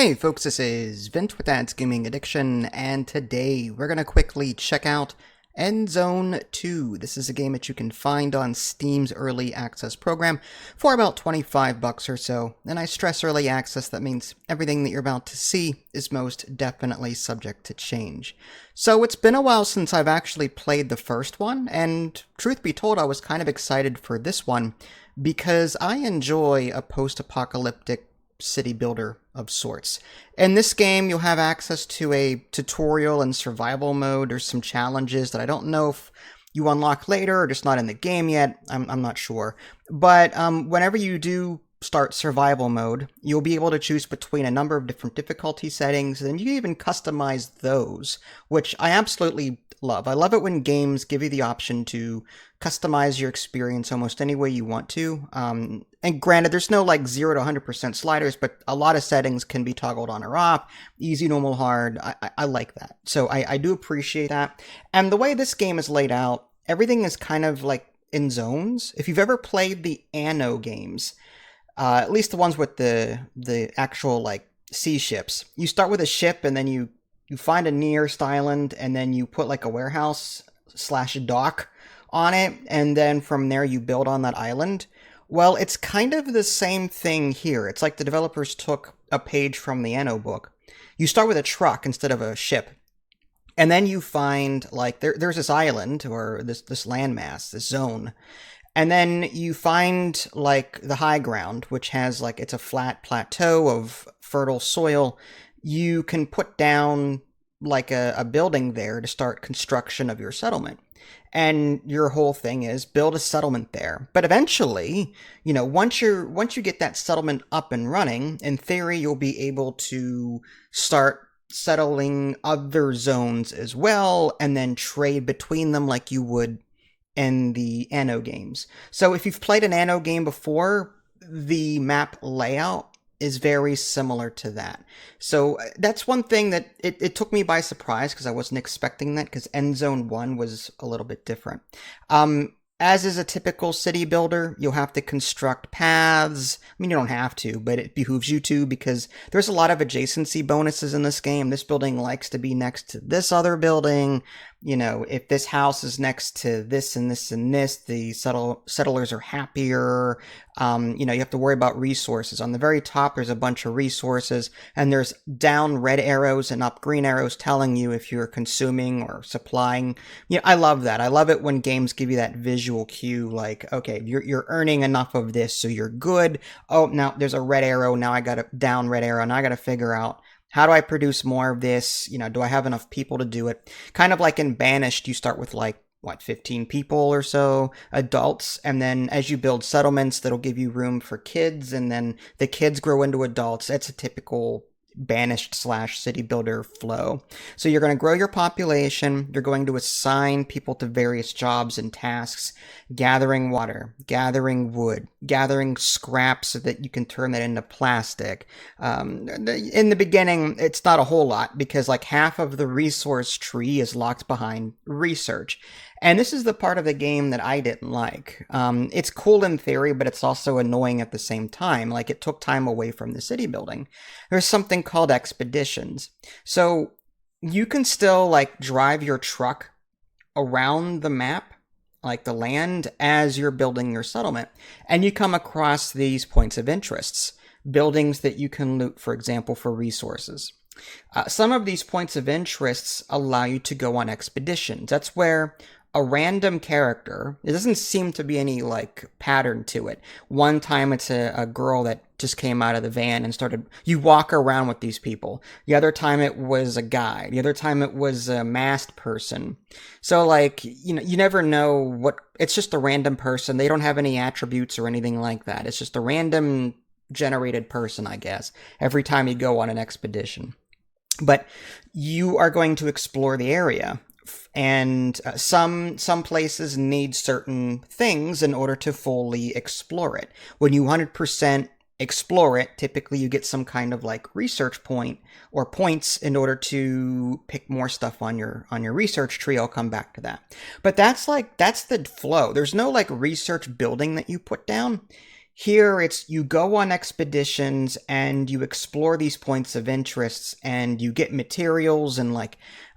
Hey folks, this is Vint with Dad's Gaming Addiction, and today we're going to quickly check out Endzone 2. This is a game that you can find on Steam's Early Access program for about 25 bucks or so. And I stress early access, that means everything that you're about to see is most definitely subject to change. So it's been a while since I've actually played the first one, and truth be told, I was kind of excited for this one because I enjoy a post-apocalyptic city builder of sorts. In this game, you'll have access to a tutorial and survival mode. There's some challenges that I don't know if you unlock later or just not in the game yet. I'm not sure. But whenever you do start survival mode, you'll be able to choose between a number of different difficulty settings, and you can even customize those, which I absolutely love. I love it when games give you the option to customize your experience almost any way you want to. And granted, there's no like 0 to 100% sliders, but a lot of settings can be toggled on or off. Easy, normal, hard. I like that. So I do appreciate that. And the way this game is laid out, everything is kind of like in zones. If you've ever played the Anno games, at least the ones with the actual like sea ships, you start with a ship and then you find a nearest island and then you put like a warehouse / dock on it, and then from there you build on that island. Well, it's kind of the same thing here. It's like the developers took a page from the Anno book. You start with a truck instead of a ship, and then you find like there's this island or this landmass, this zone, and then you find like the high ground, which has like it's a flat plateau of fertile soil. You can put down like a building there to start construction of your settlement. And your whole thing is build a settlement there. But eventually, once you get that settlement up and running, in theory, you'll be able to start settling other zones as well, and then trade between them like you would in the Anno games. So if you've played an Anno game before, the map layout is very similar to that. So that's one thing that it took me by surprise because I wasn't expecting that, because Endzone 1 was a little bit different. As is a typical city builder, you'll have to construct paths. I mean, you don't have to, but it behooves you to, because there's a lot of adjacency bonuses in this game. This building likes to be next to this other building. If this house is next to this and this and this, the settlers are happier. You have to worry about resources. On the very top, there's a bunch of resources, and there's down red arrows and up green arrows telling you if you're consuming or supplying. I love that. I love it when games give you that visual cue, like, okay, you're earning enough of this, so you're good. Oh, now there's a red arrow. Now I got a down red arrow. Now I got to figure out, how do I produce more of this? Do I have enough people to do it? Kind of like in Banished, you start with 15 people or so, adults, and then as you build settlements, that'll give you room for kids, and then the kids grow into adults. That's a typical Banished / city builder flow. So you're going to grow your population, you're going to assign people to various jobs and tasks, gathering water, gathering wood, gathering scraps so that you can turn that into plastic. In the beginning, it's not a whole lot, because like half of the resource tree is locked behind research. And this is the part of the game that I didn't like. It's cool in theory, but it's also annoying at the same time. Like, it took time away from the city building. There's something called expeditions. So you can still drive your truck around the map, like the land, as you're building your settlement. And you come across these points of interests, buildings that you can loot, for example, for resources. Some of these points of interests allow you to go on expeditions. That's where a random character, it doesn't seem to be any pattern to it. One time it's a girl that just came out of the van and you walk around with these people. The other time it was a guy. The other time it was a masked person. So you never know it's just a random person. They don't have any attributes or anything like that. It's just a random generated person, I guess, every time you go on an expedition. But you are going to explore the area, and some places need certain things in order to fully explore it. When you 100% explore it, typically you get some kind of research point or points in order to pick more stuff on your research tree. I'll come back to that. But that's the flow. There's no research building that you put down. Here, it's you go on expeditions and you explore these points of interests and you get materials and like,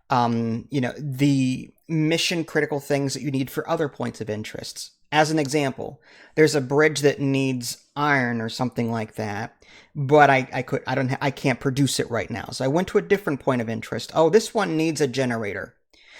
the mission critical things that you need for other points of interests. As an example, there's a bridge that needs iron or something like that, but I can't produce it right now. So I went to a different point of interest. Oh, this one needs a generator.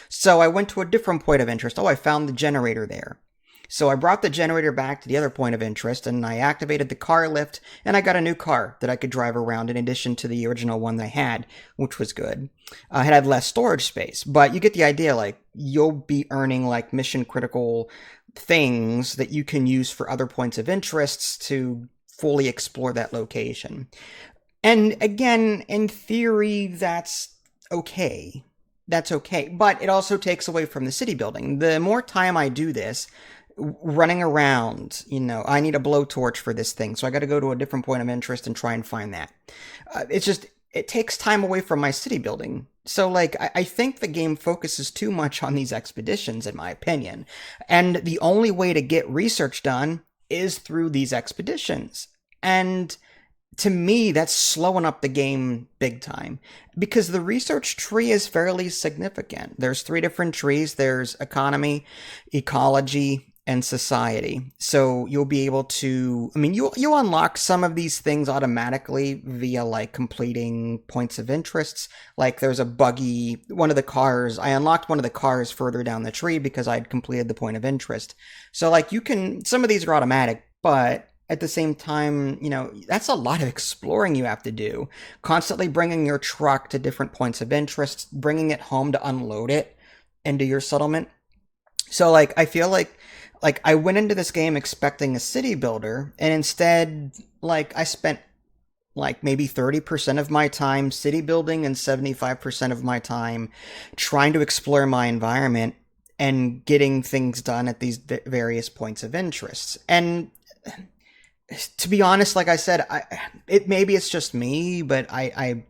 So I went to a different point of interest. Oh, I found the generator there. So I brought the generator back to the other point of interest and I activated the car lift and I got a new car that I could drive around in addition to the original one that I had, which was good. It had less storage space, but you get the idea, like you'll be earning like mission critical things that you can use for other points of interests to fully explore that location. And again, in theory, that's okay. That's okay, but it also takes away from the city building. The more time I do this, running around, I need a blowtorch for this thing, so I got to go to a different point of interest and try and find that. It takes time away from my city building. So, like, I think the game focuses too much on these expeditions, in my opinion. And the only way to get research done is through these expeditions. And to me, that's slowing up the game big time because the research tree is fairly significant. There's 3 different trees. There's economy, ecology, and society. So you'll be able to, you unlock some of these things automatically via like completing points of interests. Like there's a buggy, I unlocked one of the cars further down the tree because I'd completed the point of interest. So like some of these are automatic, but at the same time, that's a lot of exploring you have to do. Constantly bringing your truck to different points of interest, bringing it home to unload it into your settlement. So, like, I feel like I went into this game expecting a city builder, and instead, like, I spent, like, maybe 30% of my time city building and 75% of my time trying to explore my environment and getting things done at these various points of interest. And to be honest, like I said, maybe it's just me, but I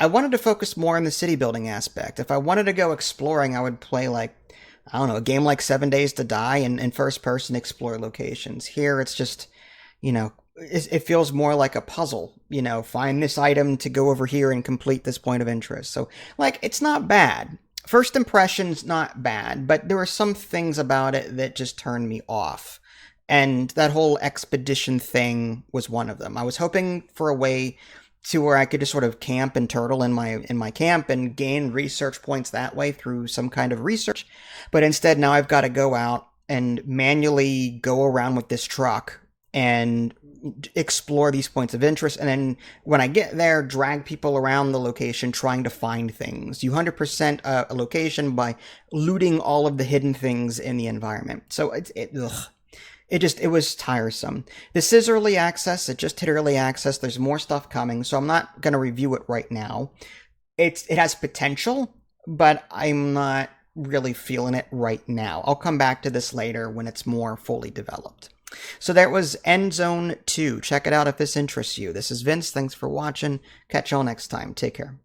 wanted to focus more on the city building aspect. If I wanted to go exploring, I would play like, I don't know, a game like 7 Days to Die and first person explore locations. Here, it's just, it feels more like a puzzle, find this item to go over here and complete this point of interest. So, like, it's not bad. First impression's not bad, but there were some things about it that just turned me off. And that whole expedition thing was one of them. I was hoping for a way to where I could just sort of camp and turtle in my camp and gain research points that way through some kind of research. But instead, now I've got to go out and manually go around with this truck and explore these points of interest. And then when I get there, drag people around the location trying to find things. You 100% a location by looting all of the hidden things in the environment. So it was tiresome. This is early access. It just hit early access. There's more stuff coming, so I'm not going to review it right now. It has potential, but I'm not really feeling it right now. I'll come back to this later when it's more fully developed. So that was Endzone 2. Check it out if this interests you. This is Vince. Thanks for watching. Catch y'all next time. Take care.